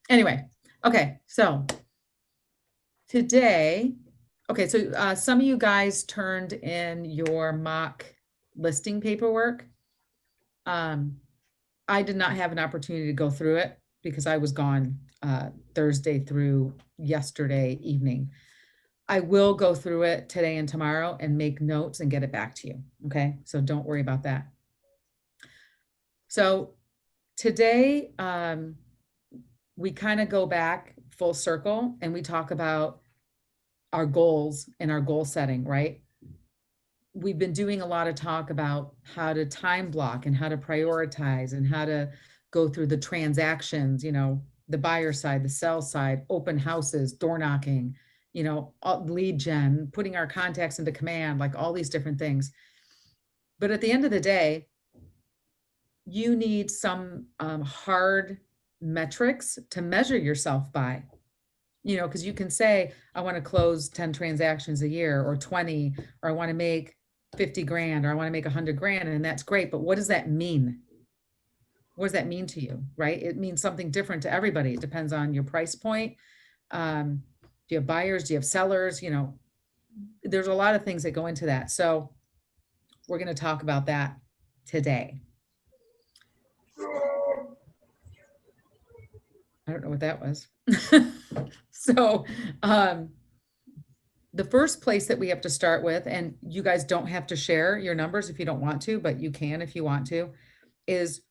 Anyway, okay, so today, okay, so some of you guys turned in your mock listing paperwork. I did not have an opportunity to go through it because I was gone Thursday through yesterday evening. I will go through it today and tomorrow and make notes and get it back to you. Okay, so don't worry about that. So today, we kind of go back full circle and we talk about our goals and our goal setting, right? We've been doing a lot of talk about how to time block and how to prioritize and how to go through the transactions, you know, the buyer side, the sell side, open houses, door knocking, you know, lead gen, putting our contacts into command, like all these different things. But at the end of the day, you need some hard metrics to measure yourself by, you know, because you can say, I want to close 10 transactions a year or 20, or I want to make 50 grand, or I want to make 100 grand. And that's great. But what does that mean? What does that mean to you, right? It means something different to everybody. It depends on your price point. Do you have buyers? Do you have sellers? You know, there's a lot of things that go into that. So we're going to talk about that today. I don't know what that was. So, the first place that we have to start with, and you guys don't have to share your numbers if you don't want to, but you can if you want to, is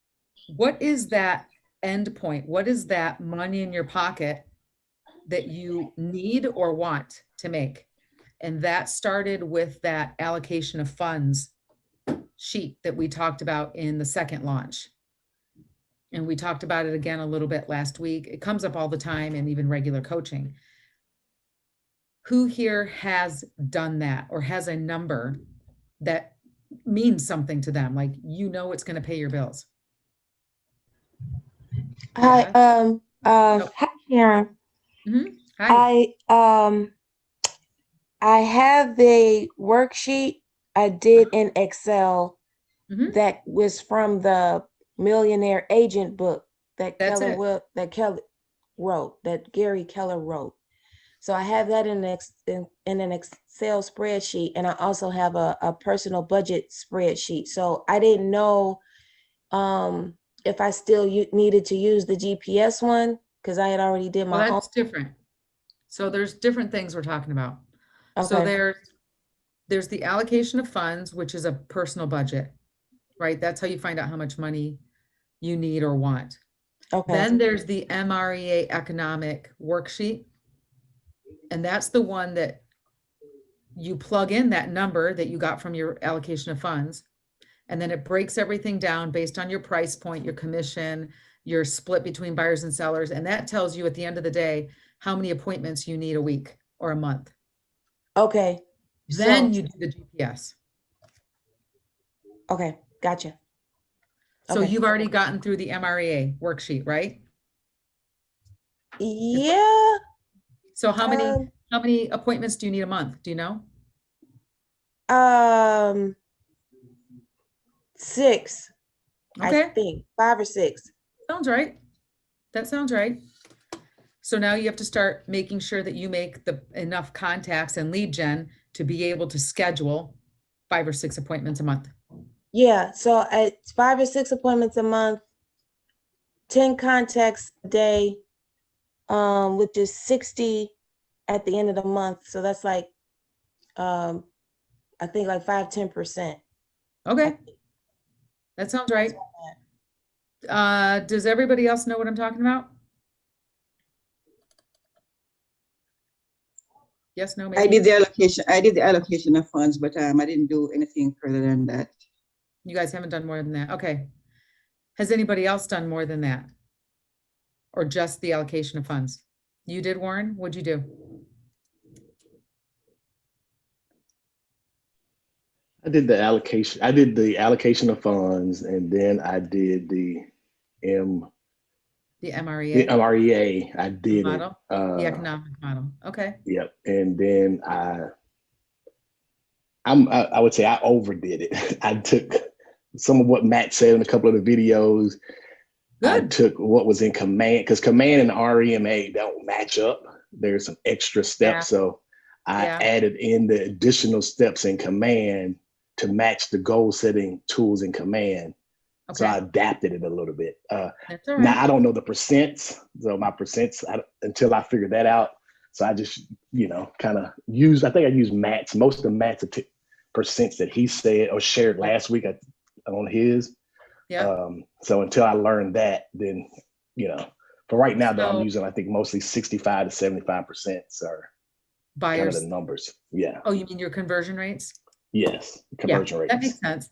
what is that end point? What is that money in your pocket that you need or want to make? And that started with that allocation of funds sheet that we talked about in the second launch. And we talked about it again a little bit last week. It comes up all the time and even regular coaching. Who here has done that or has a number that means something to them? Like, you know, it's going to pay your bills. Hi, Yeah. hi, Sharon. Hi. I have a worksheet I did in Excel Mhm. that was from the Millionaire Agent book that That's it. Kelly wrote, that Gary Keller wrote. So I have that in an Excel spreadsheet, and I also have a personal budget spreadsheet. So I didn't know if I still needed to use the GPS one because I had already did Well, my own. that's different. So there's different things we're talking about. So Okay. there's the allocation of funds, which is a personal budget, right? That's how you find out how much money you need or want. Okay. Then there's the MREA economic worksheet. And that's the one that you plug in that number that you got from your allocation of funds. And then it breaks everything down based on your price point, your commission, your split between buyers and sellers. And that tells you at the end of the day how many appointments you need a week or a month. Okay. Then you do the GPS. Okay, gotcha. So Okay. you've already gotten through the MREA worksheet, right? Yeah. So Um, how many appointments do you need a month? Do you know? um, 6, I Okay, think 5 or 6. sounds right. That sounds right. So now you have to start making sure that you make the enough contacts and lead gen to be able to schedule 5 or 6 appointments a month. Yeah. So it's 5 or 6 appointments a month, 10 contacts a day, which is 60 at the end of the month. So that's like, um, I think like 5-10%. Okay, that sounds right. Does everybody else know what I'm talking about? Yes, no, I maybe? did the allocation. I did the allocation of funds, but I didn't do anything further than that. You guys haven't done more than that. Okay. Has anybody else done more than that? Or just the allocation of funds? You did, Warren? What'd you do? I did the allocation. I did the allocation of funds, and then I did the M The the MREA MREA. I did it. model, the economic model. Okay. Yep. And then I would say I overdid it. I took some of what Matt said in a couple of the videos, I Good. took what was in command, because command and REMA don't match up. There's some extra steps. Yeah. So I Yeah. added in the additional steps in command to match the goal setting tools in command. So I Okay. adapted it a little bit. That's all Now right. I don't know the percents. So my percents, until I figure that out. So I just, kind of I think I used Matt's, most of Matt's percents that he said or shared last week on his. Yeah. So until I learn that, then, for right now though, I'm So using, I think, mostly 65 to 75% are kind of the buyers. numbers. Yeah. Oh, you mean your conversion rates? Yes. Yeah, Conversion that rates. makes sense.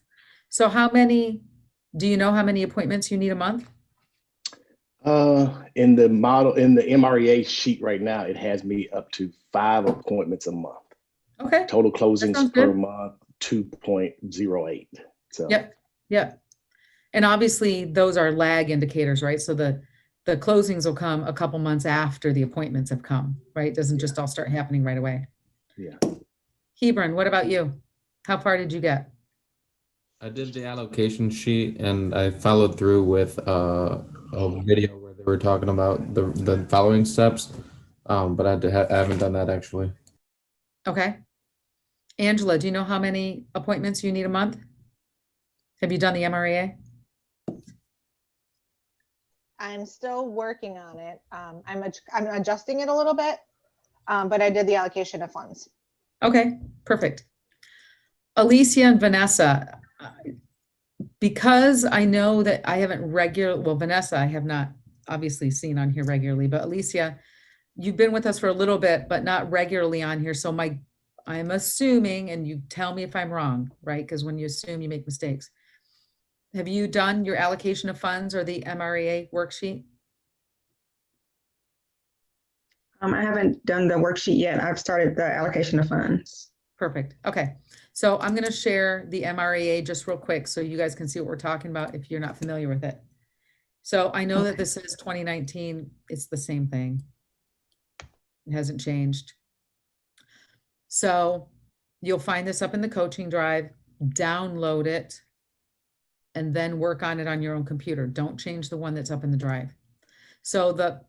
So do you know how many appointments you need a month? In the MREA sheet right now, it has me up to 5 appointments a month. Okay. Total That closings sounds per good. month, 2.08. So Yep. Yep. And obviously those are lag indicators, right? So the closings will come a couple months after the appointments have come, right? It doesn't just all start happening right away. yeah. Hebron, what about you? How far did you get? I did the allocation sheet and I followed through with a video where they were talking about the following steps. But I haven't done that actually. Okay. Angela, do you know how many appointments you need a month? Have you done the MREA? I'm still working on it. I'm adjusting it a little bit, but I did the allocation of funds. Okay, perfect. Alicia and Vanessa, because I know that I haven't Vanessa, I have not obviously seen on here regularly, but Alicia, you've been with us for a little bit, but not regularly on here. So I'm assuming, and you tell me if I'm wrong, right? Because when you assume, you make mistakes. Have you done your allocation of funds or the MREA worksheet? I haven't done the worksheet yet. I've started the allocation of funds. Perfect. Okay. So I'm going to share the MREA just real quick so you guys can see what we're talking about if you're not familiar with it. So I know that this is 2019. It's the same thing. It hasn't changed. So you'll find this up in the coaching drive, download it, and then work on it on your own computer. Don't change the one that's up in the drive. So the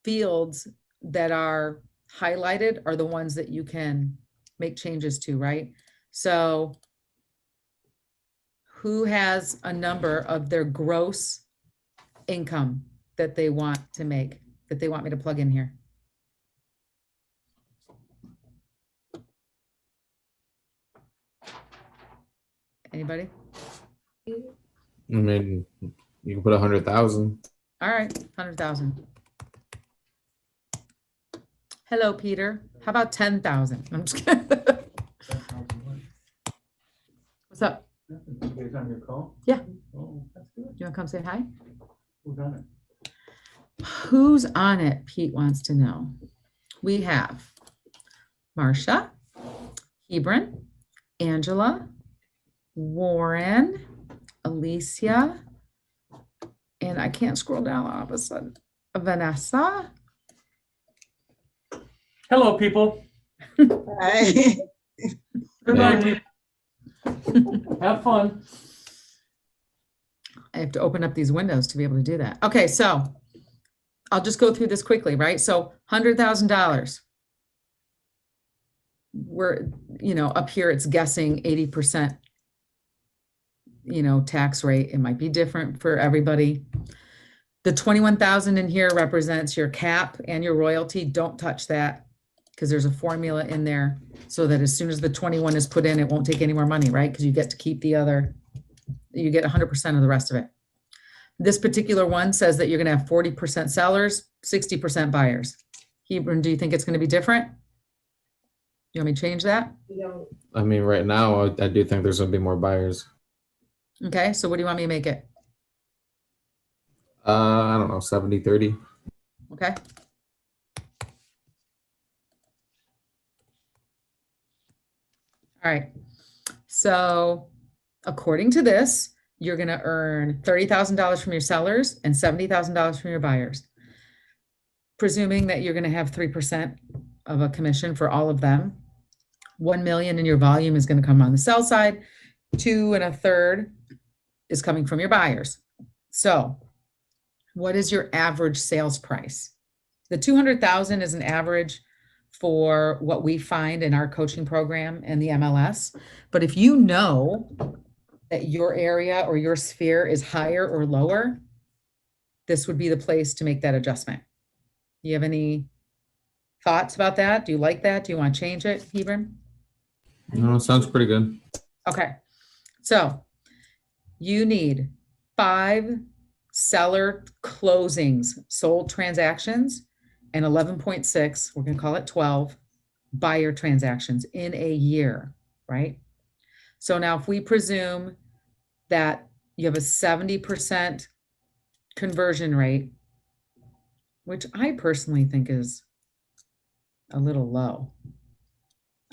fields that are highlighted are the ones that you can make changes to, right? So who has a number of their gross income that they want to make, that they want me to plug in here? Anybody? I mean, you can put 100,000. All right, 100,000. Hello, Peter. How about 10,000? I'm just kidding. What's up? You guys on your call? Yeah. Oh, that's good. You want to come say hi? Who's on it? Who's on it? Pete wants to know. We have Marcia, Hebron, Angela, Warren, Alicia, and I can't scroll down all of a sudden. Vanessa. Hello, people. Hi. Good night. Have fun. I have to open up these windows to be able to do that. Okay, so I'll just go through this quickly, right? So $100,000. We're, up here it's guessing 80%, tax rate. It might be different for everybody. The 21,000 in here represents your cap and your royalty. Don't touch that because there's a formula in there so that as soon as the 21 is put in, it won't take any more money, right? Because you get to keep you get 100% of the rest of it. This particular one says that you're going to have 40% sellers, 60% buyers. Hebron, do you think it's going to be different? You want me to change that? I mean, right now, I do think there's going to be more buyers. Okay, so what do you want me to make it? I don't know, 70-30. Okay. All right. So according to this, you're going to earn $30,000 from your sellers and $70,000 from your buyers. Presuming that you're going to have 3% of a commission for all of them. 1 million in your volume is going to come on the sell side. 2 1/3 is coming from your buyers. So what is your average sales price? The 200,000 is an average for what we find in our coaching program and the MLS. But if you know that your area or your sphere is higher or lower, this would be the place to make that adjustment. Do you have any thoughts about that? Do you like that? Do you want to change it, Hebron? No, it sounds pretty good. Okay, so you need 5 seller closings, sold transactions, and 11.6, we're gonna call it 12, buyer transactions in a year, right? So now if we presume that you have a 70% conversion rate, which I personally think is a little low.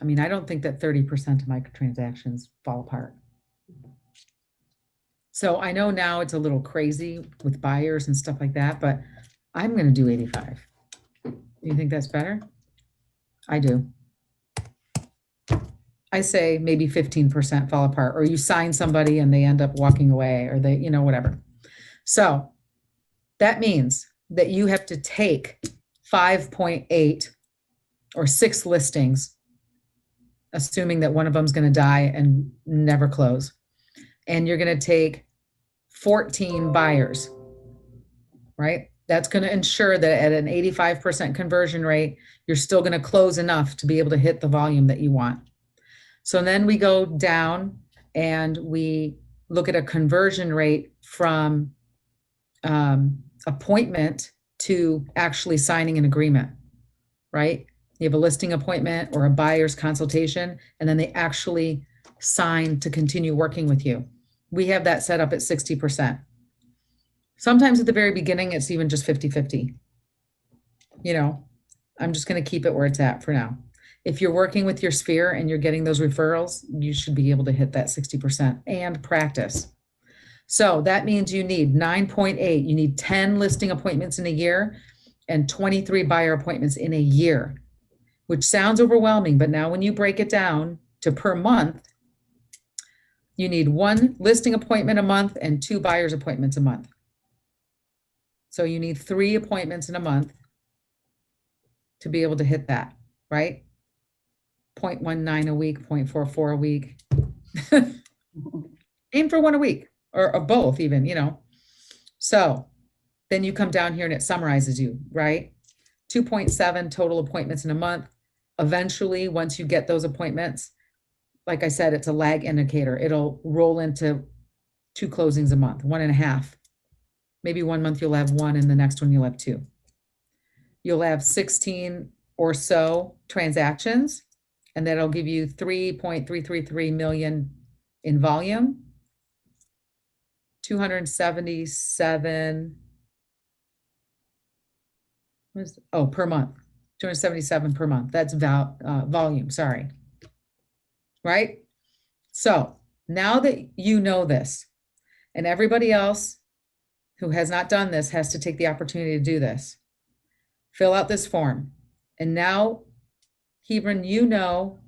I mean, I don't think that 30% of my transactions fall apart. So I know now it's a little crazy with buyers and stuff like that, but I'm going to do 85. You think that's better? I do. I say maybe 15% fall apart, or you sign somebody and they end up walking away, or they, whatever. So that means that you have to take 5.8 or 6 listings, assuming that one of them is going to die and never close. And you're going to take 14 buyers, right? That's going to ensure that at an 85% conversion rate, you're still going to close enough to be able to hit the volume that you want. So then we go down and we look at a conversion rate from appointment to actually signing an agreement, right? You have a listing appointment or a buyer's consultation, and then they actually sign to continue working with you. We have that set up at 60%. Sometimes at the very beginning, it's even just 50-50. I'm just going to keep it where it's at for now. If you're working with your sphere and you're getting those referrals, you should be able to hit that 60% and practice. So that means you need 9.8. You need 10 listing appointments in a year and 23 buyer appointments in a year, which sounds overwhelming. But now when you break it down to per month, you need 1 listing appointment a month and 2 buyers appointments a month. So you need 3 appointments in a month to be able to hit that, right? 0.19 a week, 0.44 a week. Aim for 1 a week or both even, So then you come down here and it summarizes you, right? 2.7 total appointments in a month. Eventually, once you get those appointments, like I said, it's a lag indicator. It'll roll into 2 closings a month, 1.5. Maybe 1 month you'll have 1 and the next one you'll have 2. You'll have 16 or so transactions, and that'll give you 3.333 million in volume. 277 per month. 277 per month. That's volume, sorry. Right? So now that you know this, and everybody else who has not done this has to take the opportunity to do this. Fill out this form. And now, Hebron, you know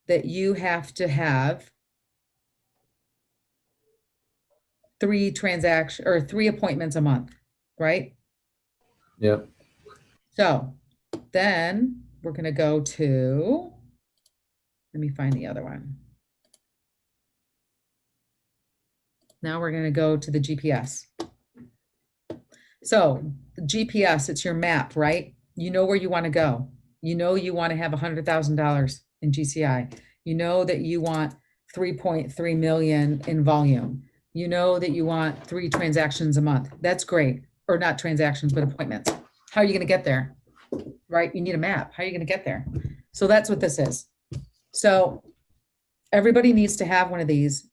that you have to have 3 appointments a month, right? Yep. So then we're going to go to, let me find the other one. Now we're going to go to the GPS. So the GPS, it's your map, right? You know where you want to go. You know you want to have $100,000 in GCI. You know that you want 3.3 million in volume. You know that you want 3 transactions a month. That's great. Or not transactions, but appointments. How are you going to get there? Right? You need a map. How are you going to get there? So that's what this is. So everybody needs to have one of these.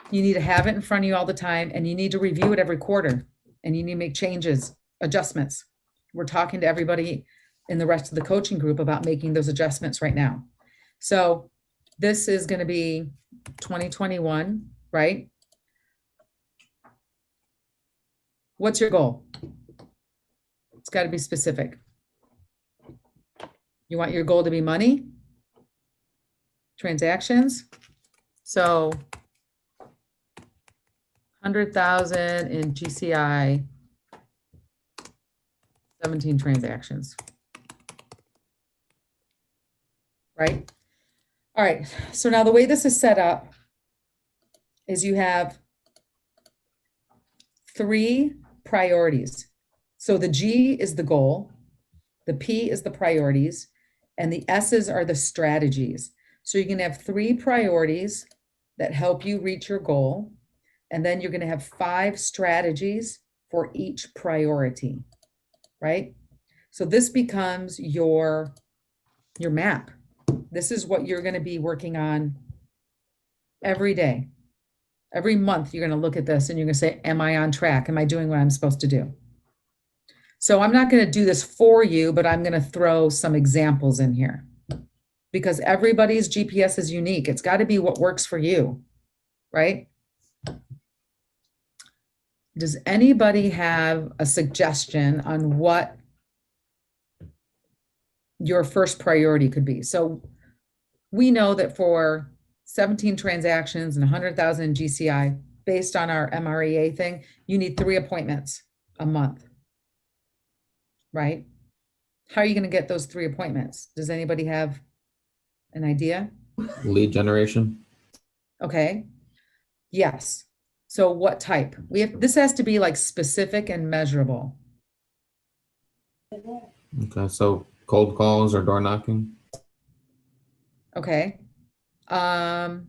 You need to have it in front of you all the time, and you need to review it every quarter, and you need to make changes, adjustments. We're talking to everybody in the rest of the coaching group about making those adjustments right now. So this is going to be 2021, right? What's your goal? It's got to be specific. You want your goal to be money? Transactions? So 100,000 in GCI 17 transactions. Right? All right, so now the way this is set up is you have 3 priorities. So the G is the goal, the P is the priorities, and the S's are the strategies. So you can have 3 priorities that help you reach your goal, and then you're going to have 5 strategies for each priority, right? So this becomes your map. This is what you're going to be working on every day. Every month, you're going to look at this and you're going to say, am I on track? Am I doing what I'm supposed to do? So I'm not going to do this for you, but I'm going to throw some examples in here because everybody's GPS is unique. It's got to be what works for you, right? Does anybody have a suggestion on what your first priority could be? So we know that for 17 transactions and 100,000 in GCI, based on our MREA thing, you need 3 appointments a month, right? How are you going to get those 3 appointments? Does anybody have an idea? Lead generation. Okay. Yes. So what type? This has to be like specific and measurable. Okay, so cold calls or door knocking. Okay. That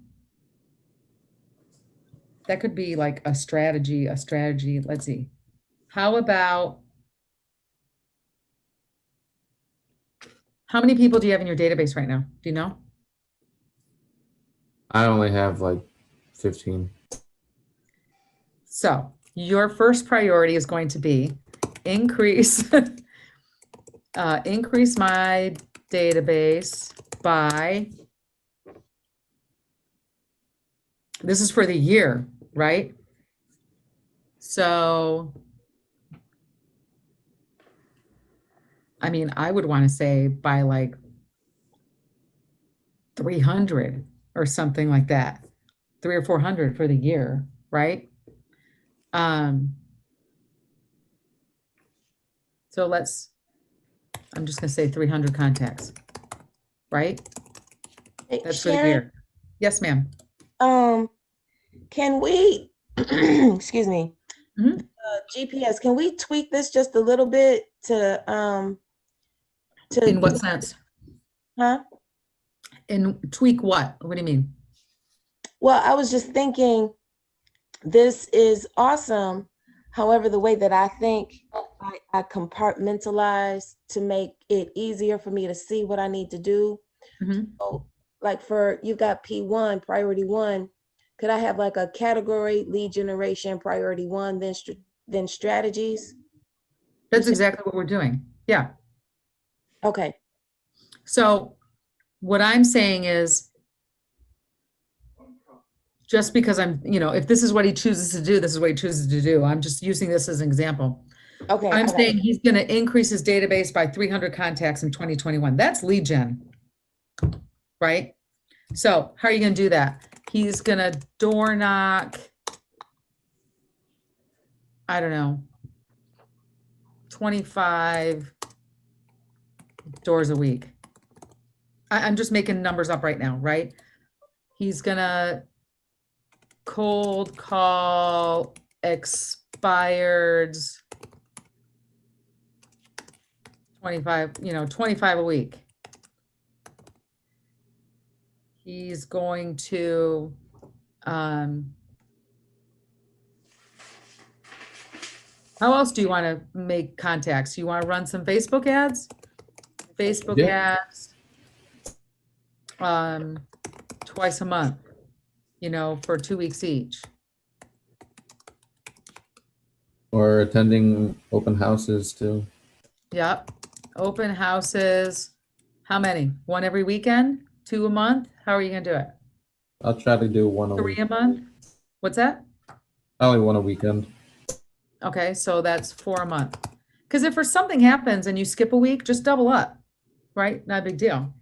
could be like a strategy. Let's see. How about, how many people do you have in your database right now? Do you know? I only have like 15. So your first priority is going to be increase, increase my database by, this is for the year, right? So, I mean, I would want to say by like 300 or something like that, 300 or 400 for the year, right? So I'm just gonna say 300 contacts, right? Hey, That's for the Sharon, year. Yes, ma'am. Can we, excuse me, Mhm. GPS, can we tweak this just a little bit to, In what sense? huh? In tweak what? What do you mean? Well, I was just thinking, this is awesome. However, the way that I think, I compartmentalize to make it easier for me to see what I need to do. Mhm. So, like you've got P1, priority 1. Could I have like a category, lead generation, priority 1, then strategies? That's exactly what we're doing. Yeah. Okay. So what I'm saying is, just because if this is what he chooses to do, this is what he chooses to do. I'm just using this as an example. Okay. I'm okay. saying he's going to increase his database by 300 contacts in 2021. That's lead gen, right? So how are you going to do that? He's going to door knock, I don't know, 25 doors a week. I'm just making numbers up right now, right? He's going to cold call expireds 25 a week. He's going to how else do you want to make contacts? You want to run some Facebook ads? Facebook ads twice a month, for 2 weeks each. Or attending open houses too. Yep. Open houses. How many? 1 every weekend? 2 a month? How are you going to do it? I'll try to do 1 a 3 week. a month? What's that? Only 1 a weekend. Okay, so that's 4 a month. Because if something happens and you skip a week, just double up, right? Not a big deal.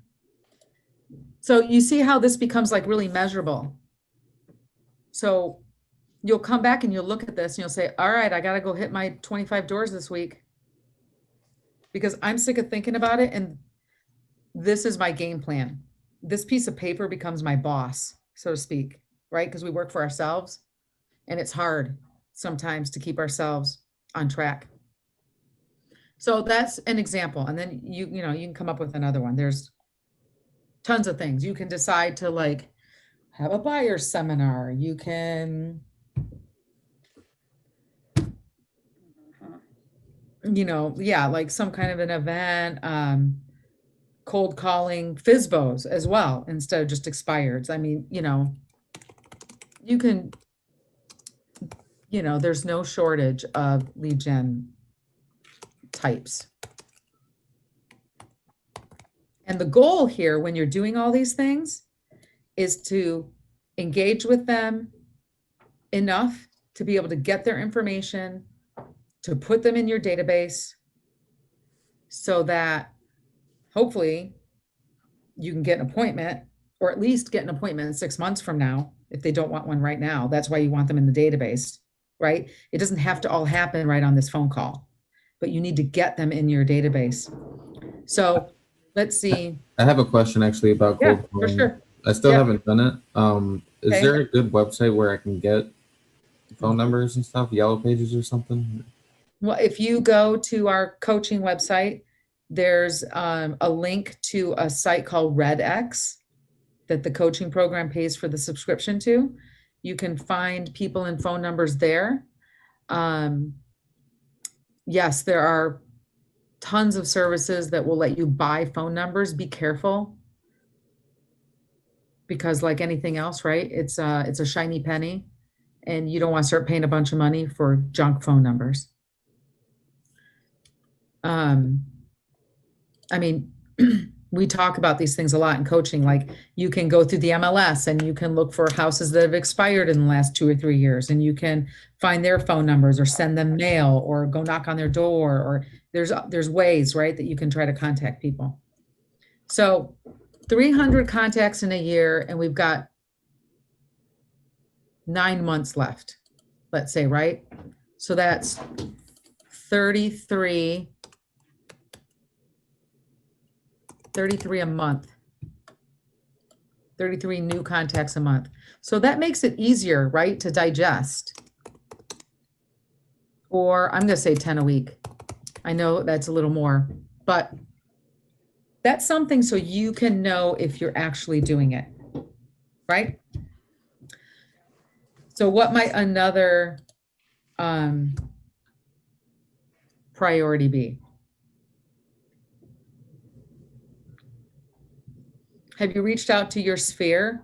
So you see how this becomes like really measurable. So you'll come back and you'll look at this and you'll say, all right, I got to go hit my 25 doors this week. because I'm sick of thinking about it, and this is my game plan. This piece of paper becomes my boss, so to speak, right? Because we work for ourselves, and it's hard sometimes to keep ourselves on track. So that's an example. And then you can come up with another one. There's tons of things. You can decide to like have a buyer seminar. You can, yeah, like some kind of an event, cold calling FISBOs as well, instead of just expireds. I mean, you can, there's no shortage of lead gen types. And the goal here, when you're doing all these things, is to engage with them enough to be able to get their information, to put them in your database, so that hopefully you can get an appointment, or at least get an appointment 6 months from now if they don't want one right now. That's why you want them in the database, right? It doesn't have to all happen right on this phone call, but you need to get them in your database. So let's see. I have a question actually about Yeah, cold for calling. sure. I still Yeah. haven't done it. Is Okay. there a good website where I can get phone numbers and stuff, Yellow Pages or something? Well, if you go to our coaching website, there's a link to a site called RedX that the coaching program pays for the subscription to. You can find people and phone numbers there. Yes, there are tons of services that will let you buy phone numbers. Be careful, because like anything else, right? It's a shiny penny, and you don't want to start paying a bunch of money for junk phone numbers. I mean, we talk about these things a lot in coaching. Like, you can go through the MLS and you can look for houses that have expired in the last 2 or 3 years, and you can find their phone numbers or send them mail or go knock on their door, or there's ways, right, that you can try to contact people. So 300 contacts in a year, and we've got 9 months left, let's say, right? So that's 33 a month, 33 new contacts a month. So that makes it easier, right, to digest. Or I'm going to say 10 a week. I know that's a little more, but that's something so you can know if you're actually doing it, right? So what might another priority be? Have you reached out to your sphere?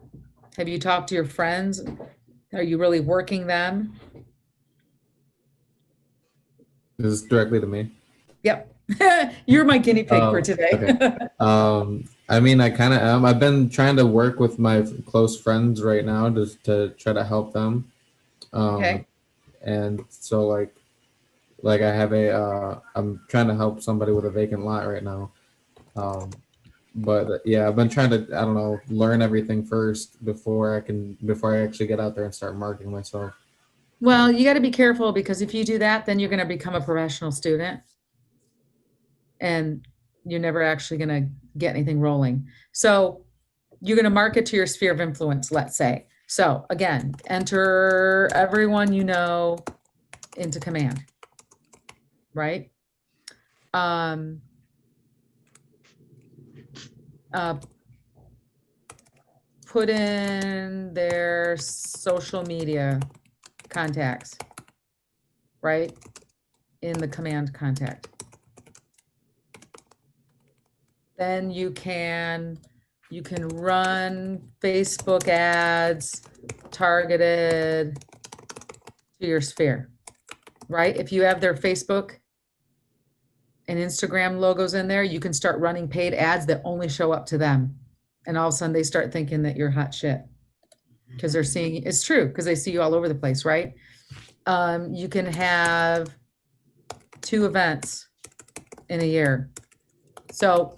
Have you talked to your friends? Are you really working them? Is this directly to me? Yep. You're my guinea pig for Oh, today. okay. I mean, I kind of am. I've been trying to work with my close friends right now to try to help them. Okay. And so like I have I'm trying to help somebody with a vacant lot right now. But yeah, I've been trying to, I don't know, learn everything first before I actually get out there and start marketing myself. Well, you got to be careful, because if you do that, then you're going to become a professional student, and you're never actually going to get anything rolling. So you're going to market to your sphere of influence, let's say. So again, enter everyone you know into command, right? Put in their social media contacts, right, in the command contact. Then you can run Facebook ads targeted to your sphere, right? If you have their Facebook and Instagram logos in there, you can start running paid ads that only show up to them. And all of a sudden they start thinking that you're hot shit, because they're seeing, it's true, because they see you all over the place, right? You can have 2 events in a year. So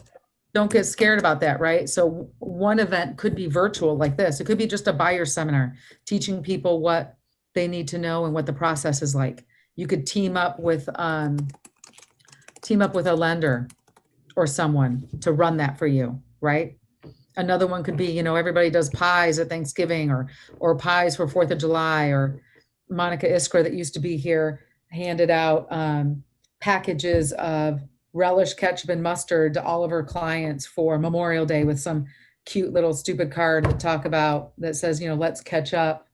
don't get scared about that, right? So one event could be virtual like this. It could be just a buyer seminar, teaching people what they need to know and what the process is like. You could team up with team up with a lender or someone to run that for you, right? Another one could be, you know, everybody does pies at Thanksgiving or pies for 4th of July, or Monica Iskra that used to be here handed out packages of relish, ketchup, and mustard to all of her clients for Memorial Day with some cute little stupid card to talk about that says, you know, let's catch up.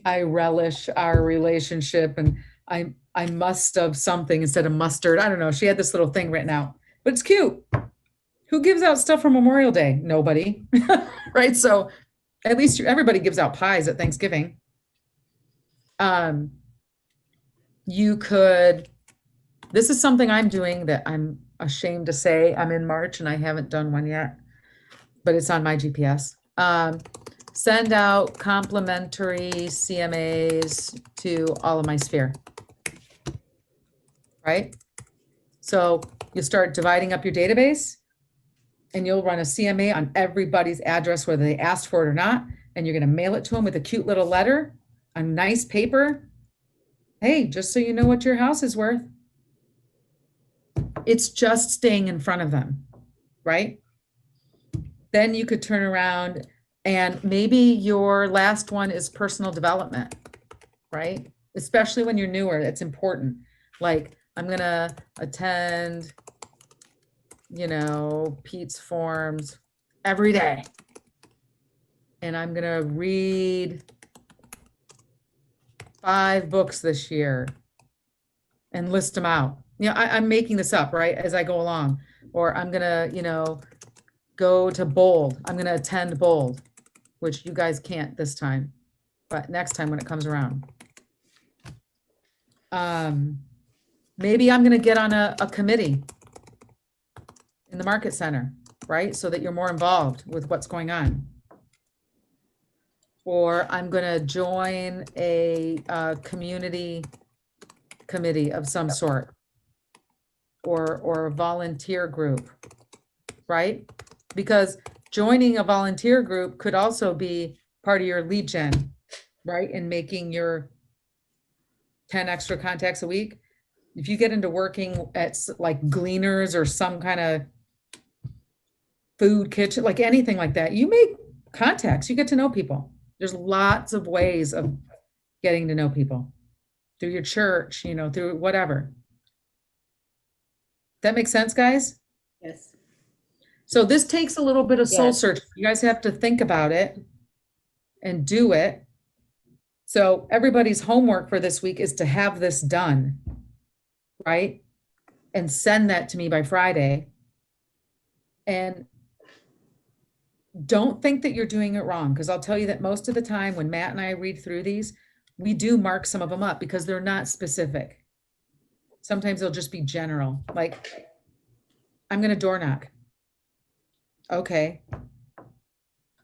I relish our relationship, and I must of something instead of mustard. I don't know. She had this little thing written out, but it's cute. Who gives out stuff for Memorial Day? Nobody, right? So at least everybody gives out pies at Thanksgiving. You could, this is something I'm doing that I'm ashamed to say I'm in March and I haven't done one yet, but it's on MyGPS. Send out complimentary CMAs to all of my sphere, right? So you start dividing up your database and you'll run a CMA on everybody's address, whether they asked for it or not. And you're going to mail it to them with a cute little letter on nice paper. Hey, just so you know what your house is worth. It's just staying in front of them, right? Then you could turn around and maybe your last one is personal development, right? Especially when you're newer, it's important. Like, I'm going to attend, you know, Pete's Forms every day. And I'm going to read 5 books this year and list them out. You know, I'm making this up, right, as I go along. Or I'm going to, you know, go to Bold. I'm going to attend Bold, which you guys can't this time, but next time when it comes around. Maybe I'm going to get on a committee in the market center, right? So that you're more involved with what's going on. Or I'm going to join a community committee of some sort, or a volunteer group, right? Because joining a volunteer group could also be part of your lead gen, right? And making your 10 extra contacts a week. If you get into working at like Gleaners or some kind of food kitchen, like anything like that, you make contacts, you get to know people. There's lots of ways of getting to know people through your church, you know, through whatever. That makes sense, guys? Yes. So this takes a little bit of soul Yes. search. You guys have to think about it and do it. So everybody's homework for this week is to have this done, right? And send that to me by Friday. And don't think that you're doing it wrong, because I'll tell you that most of the time when Matt and I read through these, we do mark some of them up because they're not specific. Sometimes they'll just be general, like, I'm going to door knock. Okay.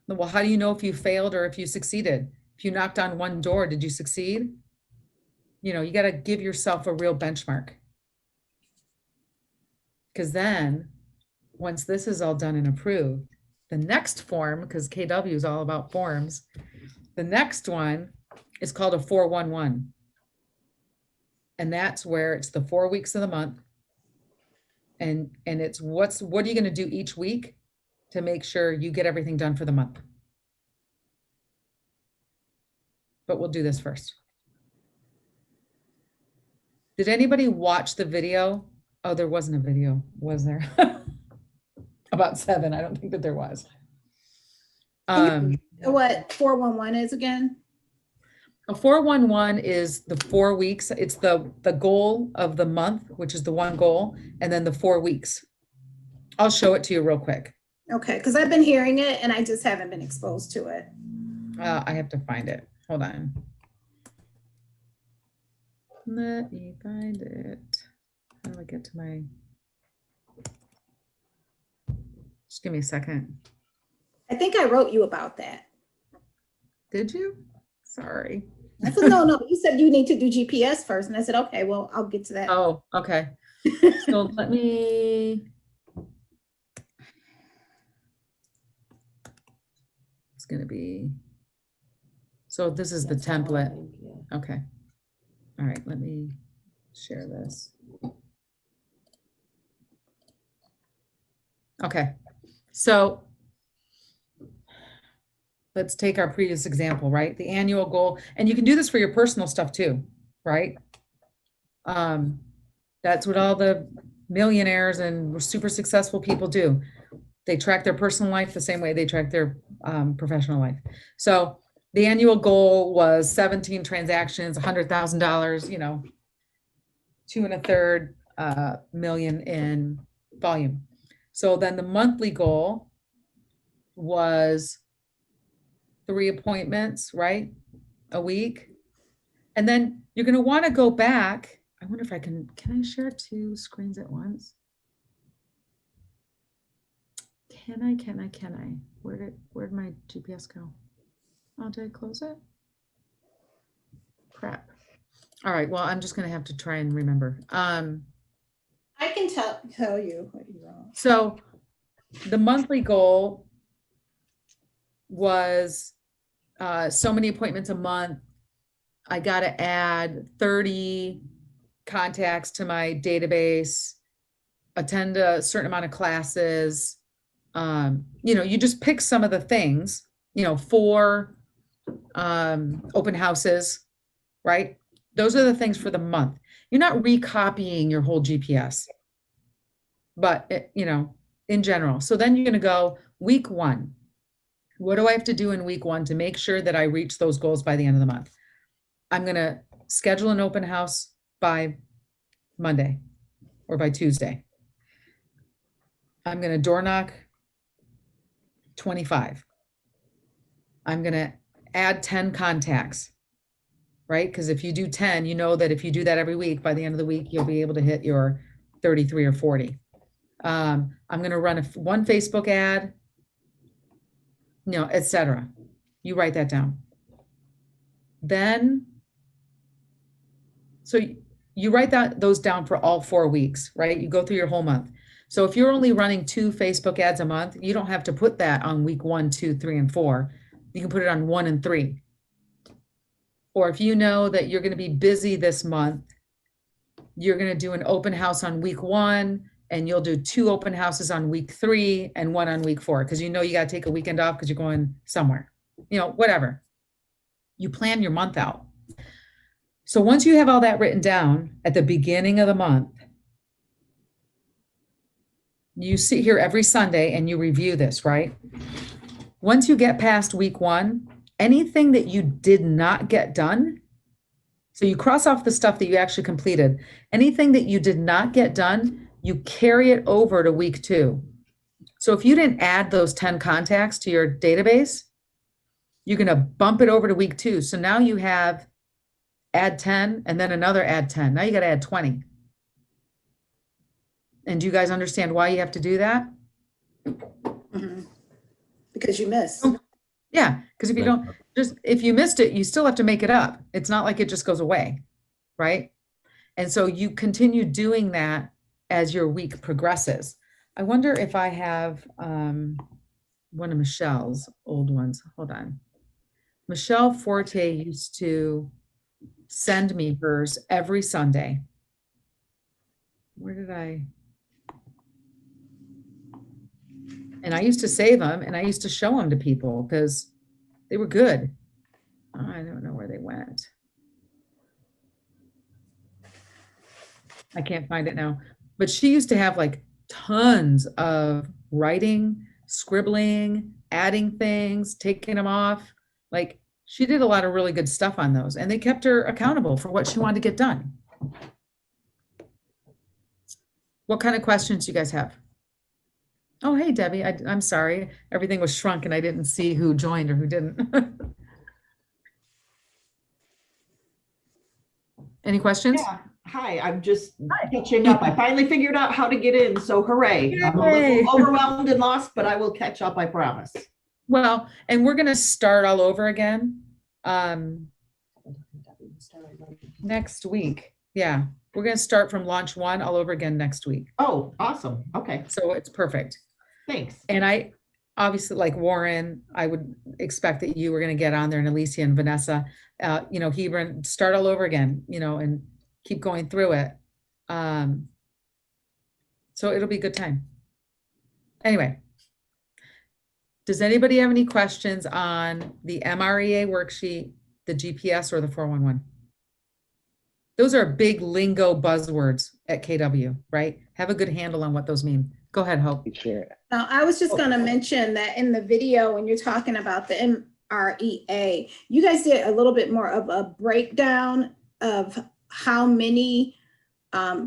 Well, how do you know if you failed or if you succeeded? If you knocked on one door, did you succeed? You know, you got to give yourself a real benchmark. Because then once this is all done and approved, the next form, because KW is all about forms, the next one is called a 411. And that's where it's the 4 weeks of the month. And it's what are you going to do each week to make sure you get everything done for the month. But we'll do this first. Did anybody watch the video? Oh, there wasn't a video, was there? About 7. I don't think that there was. What 411 is again? A 411 is the 4 weeks. It's the goal of the month, which is the one goal, and then the 4 weeks. I'll show it to you real quick. Okay, because I've been hearing it and I just haven't been exposed to it. I have to find it. Hold on. Let me find it. How do I get to my... Just give me a second. I think I wrote you about that. Did you? Sorry. I said, no, you said you need to do GPS first. And I said, okay, well, I'll get to that. Oh, okay. So let me... It's going to be... So this is the That's how I template. think, yeah. Okay. All right, let me share this. Okay, so let's take our previous example, right? The annual goal, and you can do this for your personal stuff too, right? That's what all the millionaires and super successful people do. They track their personal life the same way they track their professional life. So the annual goal was 17 transactions, $100,000, 2.25 million in volume. So then the monthly goal was 3 appointments, right? A week. And then you're going to want to go back. I wonder if can I share 2 screens at once? Can I? Where'd my GPS go? Oh, did I close it? Crap. All right, well, I'm just going to have to try and remember. I can tell you what you're on. So the monthly goal was so many appointments a month. I got to add 30 contacts to my database, attend a certain amount of classes. You just pick some of the things, 4 open houses, right? Those are the things for the month. You're not recopying your whole GPS, but in general. So then you're going to go week 1. What do I have to do in week 1 to make sure that I reach those goals by the end of the month? I'm going to schedule an open house by Monday or by Tuesday. I'm going to door knock 25. I'm going to add 10 contacts, right? Because if you do 10, you know that if you do that every week, by the end of the week, you'll be able to hit your 33 or 40. I'm going to run one Facebook ad, etc. You write that down. Then, so you write those down for all 4 weeks, right? You go through your whole month. So if you're only running 2 Facebook ads a month, you don't have to put that on week 1, 2, 3, and 4. You can put it on 1 and 3. Or if you know that you're going to be busy this month, you're going to do an open house on week 1, and you'll do 2 open houses on week 3 and 1 on week 4, because you got to take a weekend off because you're going somewhere, whatever. You plan your month out. So once you have all that written down at the beginning of the month, you sit here every Sunday and you review this, right? Once you get past week 1, anything that you did not get done, so you cross off the stuff that you actually completed, anything that you did not get done, you carry it over to week 2. So if you didn't add those 10 contacts to your database, you're going to bump it over to week 2. So now you have add 10 and then another add 10. Now you got to add 20. And do you guys understand why you have to do that? Mm-hmm. Because you missed. Yeah, because if you missed it, you still have to make it up. It's not like it just goes away, right? And so you continue doing that as your week progresses. I wonder if I have one of Michelle's old ones. Hold on. Michelle Forte used to send me hers every Sunday. Where did I? And I used to save them and I used to show them to people because they were good. I don't know where they went. I can't find it now. But she used to have like tons of writing, scribbling, adding things, taking them off. Like she did a lot of really good stuff on those, and they kept her accountable for what she wanted to get done. What kind of questions do you guys have? Oh, hey, Debbie, I'm sorry. Everything was shrunk and I didn't see who joined or who didn't. Any questions? Yeah. Hi, I'm just catching up. I finally figured out how to get in, so hooray. I'm a Yay. little overwhelmed and lost, but I will catch up, I promise. Well, and we're going to start all over again next week. Yeah, we're going to start from launch 1 all over again next week. Oh, awesome. Okay, So it's perfect. thanks. And I obviously, like Warren, I would expect that you were going to get on there, and Alicia and Vanessa, Hebron, start all over again, and keep going through it. So it'll be a good time. Anyway. Does anybody have any questions on the MREA worksheet, the GPS, or the 411? Those are big lingo buzzwords at KW, right? Have a good handle on what those mean. Go ahead, Hope. Share it. Now, I was just gonna mention that in the video, when you're talking about the MREA, you guys did a little bit more of a breakdown of how many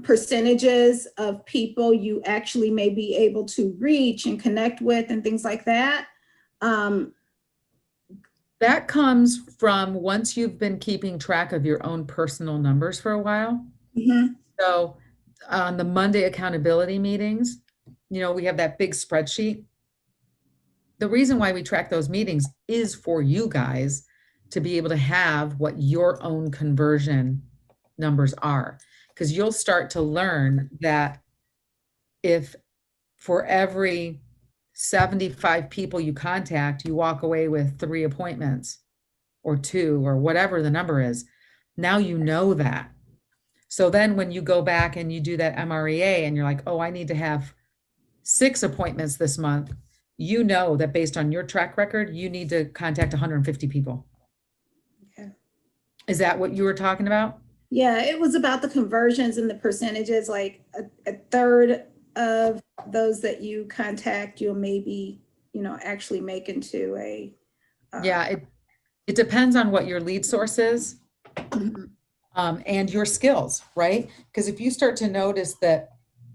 percentages of people you actually may be able to reach and connect with and things like that. That comes from once you've been keeping track of your own personal numbers for a while. Mhm. So on the Monday accountability meetings, you know, we have that big spreadsheet. The reason why we track those meetings is for you guys to be able to have what your own conversion numbers are. Because you'll start to learn that if for every 75 people you contact, you walk away with 3 appointments or 2 or whatever the number is, now you know that. So then when you go back and you do that MREA and you're like, oh, I need to have 6 appointments this month, you know that based on your track record, you need to contact 150 people. Okay. Is that what you were talking about? Yeah, it was about the conversions and the percentages, like a third of those that you contact, you'll maybe, you know, actually make into a. Yeah, it depends on what your lead source is. Mhm. And your skills, right? Because if you start to notice that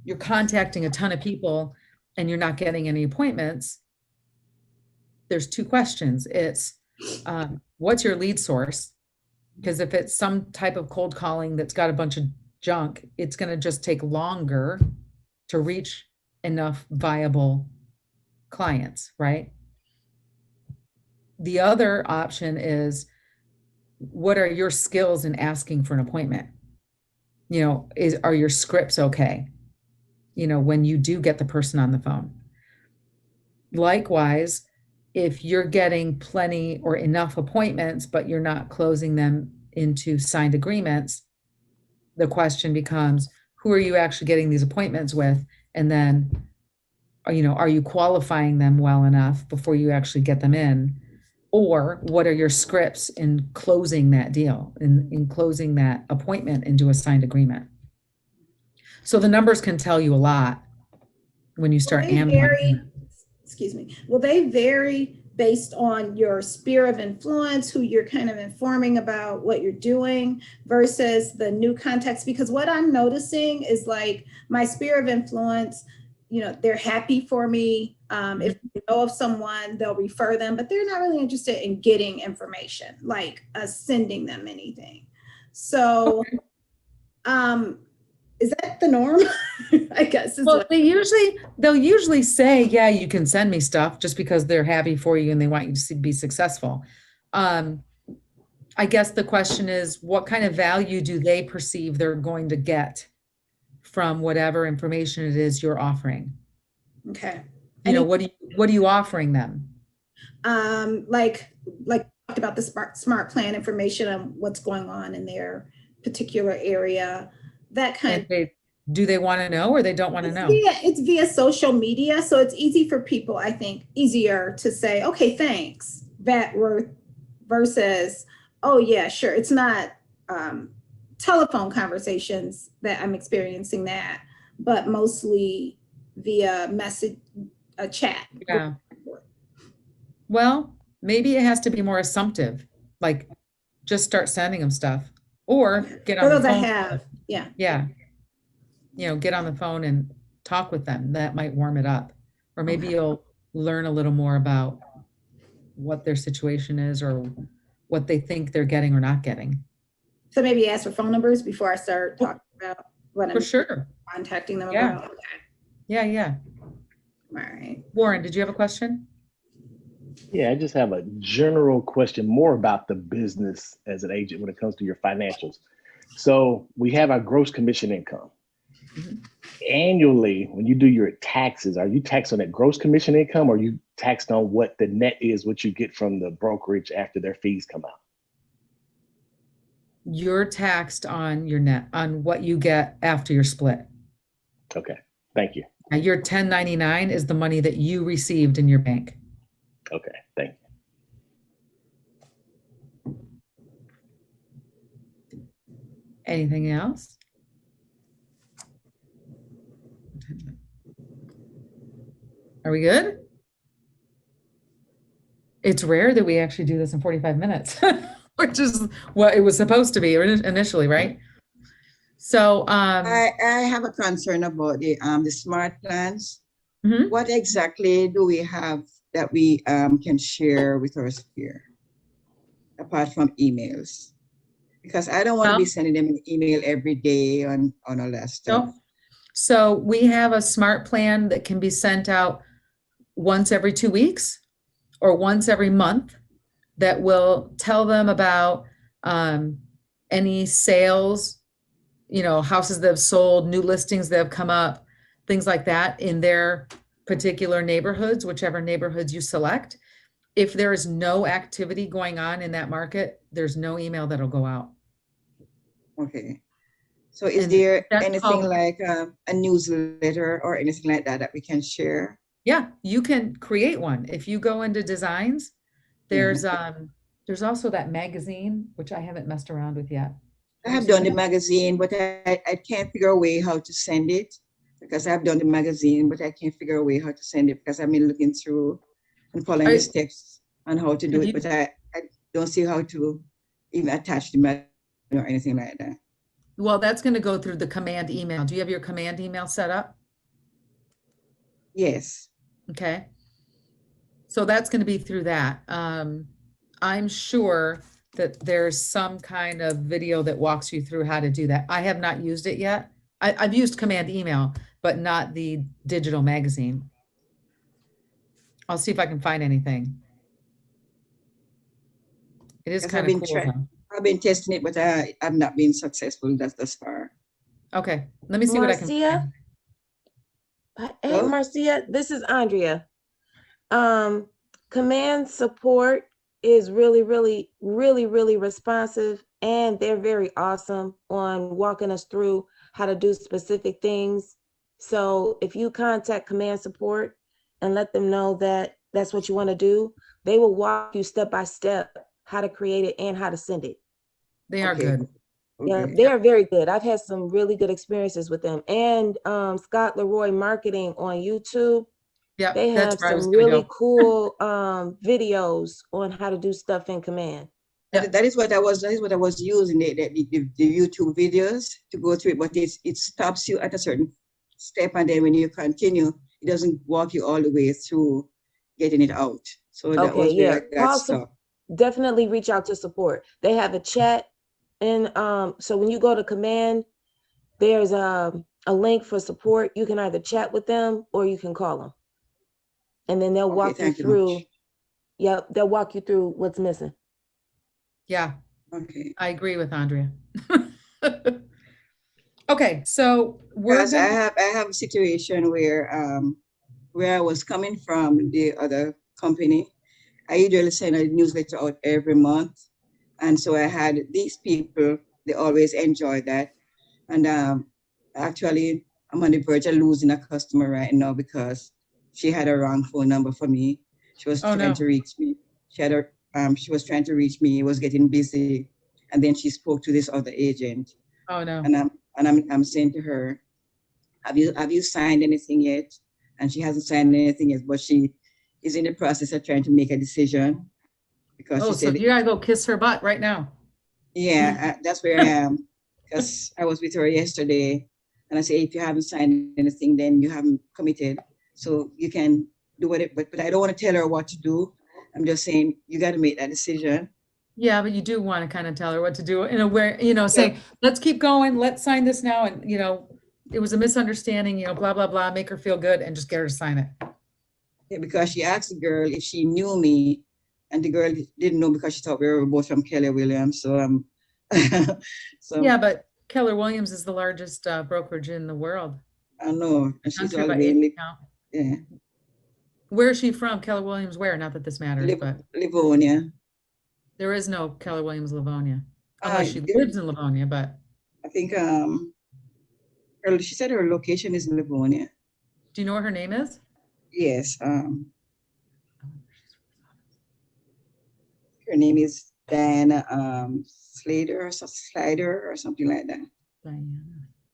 you're contacting a ton of people and you're not getting any appointments, there's 2 questions. It's what's your lead source? Because if it's some type of cold calling that's got a bunch of junk, it's going to just take longer to reach enough viable clients, right? The other option is, what are your skills in asking for an appointment? You know, are your scripts okay? You know, when you do get the person on the phone. Likewise, if you're getting plenty or enough appointments, but you're not closing them into signed agreements, the question becomes, who are you actually getting these appointments with? And then, you know, are you qualifying them well enough before you actually get them in? Or what are your scripts in closing that deal, in closing that appointment into a signed agreement? So the numbers can tell you a lot when you start analyzing. Excuse me. Will they vary based on your sphere of influence, who you're kind of informing about what you're doing versus the new context? Because what I'm noticing is like my sphere of influence, you know, they're happy for me. If they know of someone, they'll refer them, but they're not really interested in getting information, like sending them anything. So, is that the norm? I guess. Well, they'll usually say, yeah, you can send me stuff, just because they're happy for you and they want you to be successful. I guess the question is, what kind of value do they perceive they're going to get from whatever information it is you're offering? Okay. You know, what are you offering them? Like talked about the smart plan information on what's going on in their particular area, that kind of. Do they want to know, or they don't want to know? It's via social media, so it's easy for people, I think, easier to say, okay, thanks, that versus, oh yeah, sure. It's not telephone conversations that I'm experiencing that, but mostly via message, a chat. Yeah. Well, maybe it has to be more assumptive, like just start sending them stuff, or get on the Those I phone. have, yeah. Yeah. You know, get on the phone and talk with them. That might warm it up. Or maybe you'll learn a little more about what their situation is or what they think they're getting or not getting. So maybe ask for phone numbers before I start talking about what I'm contacting them about. Okay. Yeah, yeah. All right. Warren, did you have a question? Yeah, I just have a general question more about the business as an agent when it comes to your financials. So we have our gross commission income. Annually, when you do your taxes, are you taxed on that gross commission income, or are you taxed on what the net is, what you get from the brokerage after their fees come out? You're taxed on your net, on what you get after your split. Okay, thank you. Your 1099 is the money that you received in your bank. Okay, thank you. Anything else? Are we good? It's rare that we actually do this in 45 minutes, which is what it was supposed to be initially, right? So, I have a concern about the smart plans. mhm. What exactly do we have that we can share with our sphere apart from emails? Because I don't want to Well, be sending them an email every day on all that stuff. no. So we have a smart plan that can be sent out once every 2 weeks or once every month that will tell them about any sales, houses that have sold, new listings that have come up, things like that in their particular neighborhoods, whichever neighborhoods you select. If there is no activity going on in that market, there's no email that'll go out. Okay. So is And there that's anything called- like a newsletter or anything like that we can share? Yeah, you can create one. If you go into designs, there's also that magazine, which I haven't messed around with yet. I have done the magazine, but I can't figure a way how to send it because I've done the magazine, but I can't figure a way how to send it because I've been looking through and following the steps on how to do it, but I don't see how to even attach the magazine or anything like that. Well, that's going to go through the command email. Do you have your command email set up? Yes. Okay. So that's going to be through that. I'm sure that there's some kind of video that walks you through how to do that. I have not used it yet. I've used command email, but not the digital magazine. I'll see if I can find anything. It is kind of cool. I've been testing it, but I've not been successful thus far. Okay, let me see what I can find. Hey, Marcia, this is Andrea. Command support is really, really, really, really responsive, and they're very awesome on walking us through how to do specific things. So if you contact command support and let them know that that's what you want to do, they will walk you step by step how to create it and how to send it. They are good. Yeah, they are very good. I've had some really good experiences with them. And Scott Leroy Marketing on YouTube. Yeah, they have some really cool videos on how to do stuff in command. That is what I was using the YouTube videos to go through it, but it stops you at a certain step, and then when you continue, it doesn't walk you all the way through getting it out. So that was where I got stuck. Definitely reach out to support. They have a chat, and so when you go to command, there's a link for support. You can either chat with them or you can call them, and then they'll walk you through. Yep, they'll walk you through what's missing. Yeah. Okay. I agree with Andrea. Okay, so I have a situation where I was coming from the other company. I usually send a newsletter out every month, and so I had these people. They always enjoy that, and actually, I'm on the verge of losing a customer right now because she had a wrong phone number for me. She was trying to reach me. She was trying to reach me. It was getting busy, and then she spoke to this other agent. Oh no! And I'm saying to her, have you signed anything yet? And she hasn't signed anything yet, but she is in the process of trying to make a decision because she said, so you gotta go kiss her butt right now. Yeah, that's where I am, because I was with her yesterday, and I said, if you haven't signed anything, then you haven't committed. So you can do it, but I don't want to tell her what to do. I'm just saying you got to make that decision. Yeah, but you do want to kind of tell her what to do in a way, say, let's keep going, let's sign this now. And, it was a misunderstanding, blah, blah, blah, make her feel good and just get her to sign it. Yeah, because she asked the girl if she knew me, and the girl didn't know because she thought we were both from Keller Williams. So, yeah, but Keller Williams is the largest brokerage in the world. I know. And she's always, yeah. Where is she from? Keller Williams where? Not that this matters, but. Livonia. There is no Keller Williams Livonia, unless she lives in Livonia, but. I think she said her location is in Livonia. Do you know what her name is? Yes. Her name is Diana Slater or Slider or something like that. Diana.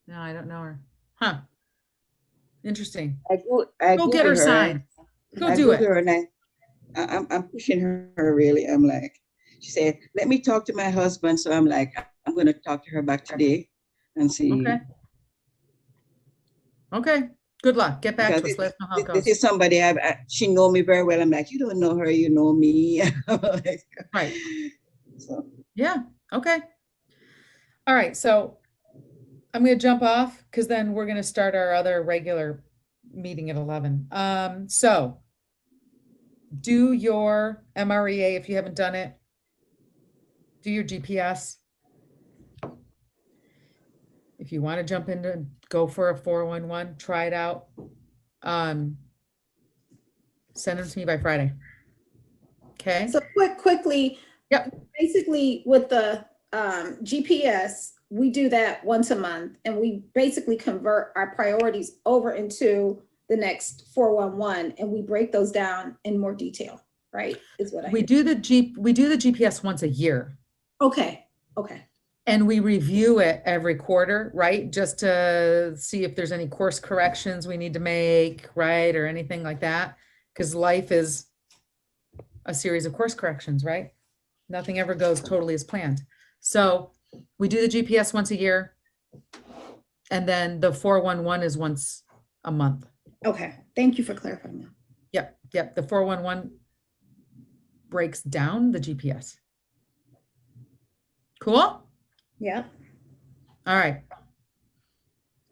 No, I don't know her. Huh. Interesting. I Go Googled get her signed. Go I do Googled it. her and I'm pushing her really. I'm like, she said, let me talk to my husband. So I'm like, I'm going to talk to her back today and see. Okay. Okay. Good luck. Get back Because to us. Let us know how it this goes. is somebody she know me very well. I'm like, you don't know her, you know me. Like, Right. so Yeah. Okay. All right. So I'm going to jump off because then we're going to start our other regular meeting at 11. So do your MREA if you haven't done it. Do your GPS. If you want to jump into, go for a 411, try it out. Send them to me by Friday. Okay. So quickly. Yep. Basically with the GPS, we do that once a month and we basically convert our priorities over into the next 411 and we break those down in more detail, right? Is what We do the GPS once a year. Okay. Okay. And we review it every quarter, right? Just to see if there's any course corrections we need to make, right? Or anything like that. Because life is a series of course corrections, right? Nothing ever goes totally as planned. So we do the GPS once a year. And then the 411 is once a month. Okay. Thank you for clarifying that. Yep. Yep. The 411 breaks down the GPS. Cool. Yeah. All right.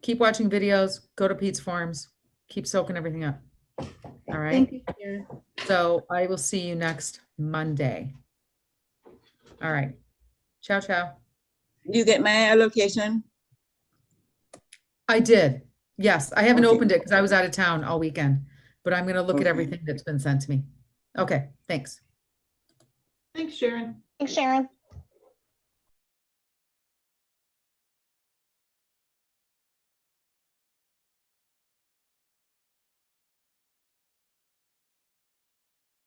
Keep watching videos, go to Pete's Forums, keep soaking everything up. All right. Thank you, Sharon. So I will see you next Monday. All right. Ciao, ciao. you get my allocation? I did. Yes, I haven't Okay. opened it because I was out of town all weekend, but I'm going to look at Okay. everything that's been sent to me. Okay, thanks. Thanks, Sharon. Thanks, Sharon.